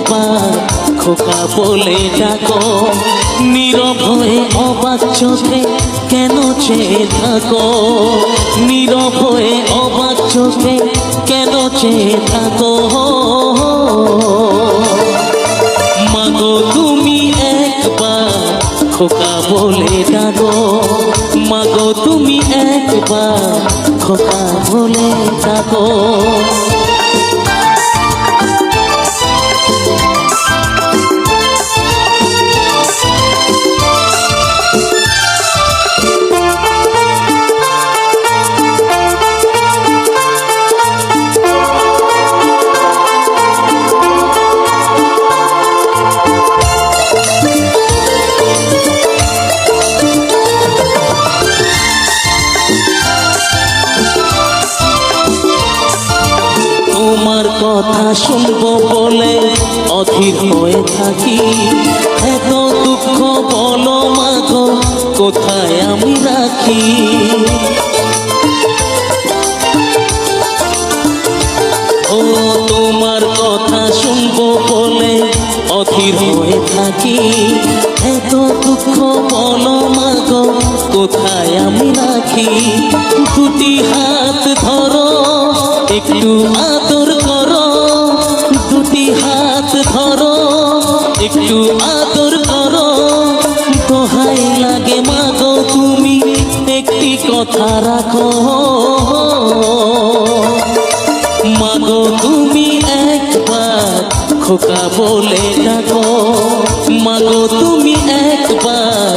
একবার খোকা বলে ডাকো, নীরব হয়ে অবাক চোখে কেন চেয়ে থাকো, নীরব হয়ে অবাক চোখে কেন চেয়ে থাকো। মাগো তুমি একবার খোকা বলে ডাকো, মাগো তুমি একবার খোকা বলে ডাকো। তোমার কথা শুনবো বলে অধীর হয়ে থাকি, এত দুঃখ বলো মাগো কোথায় আমি রাখি। ও তোমার কথা শুনবো বলে অধীর হয়ে থাকি, এত দুঃখ বলো মাগো কোথায় আমি রাখি। দুটি হাত ধরো একটু আদর করো, দুটি হাত ধরো একটু আদর করো, দোহাই লাগে মাগো তুমি একটি কথা রাখো। মাগো তুমি একবার খোকা বলে ডাকো, মাগো তুমি একবার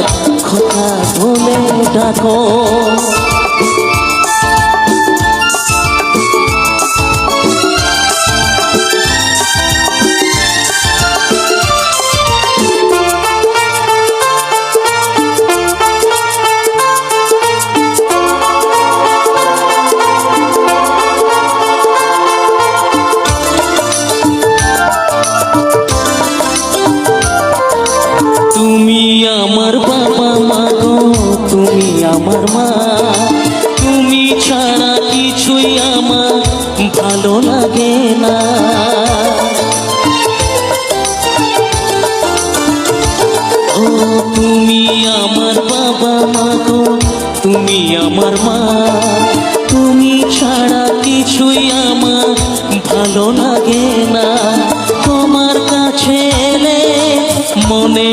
খোকা বলে ডাকো। তুমি আমার বাবা মাগো তুমি আমার মা, তুমি ছাড়া কিছুই আমার ভালো লাগে না। ও তুমি আমার বাবা মাগো তুমি আমার মা, তুমি ছাড়া কিছুই আমার ভালো লাগে না। তোমার কাছে এলে মনে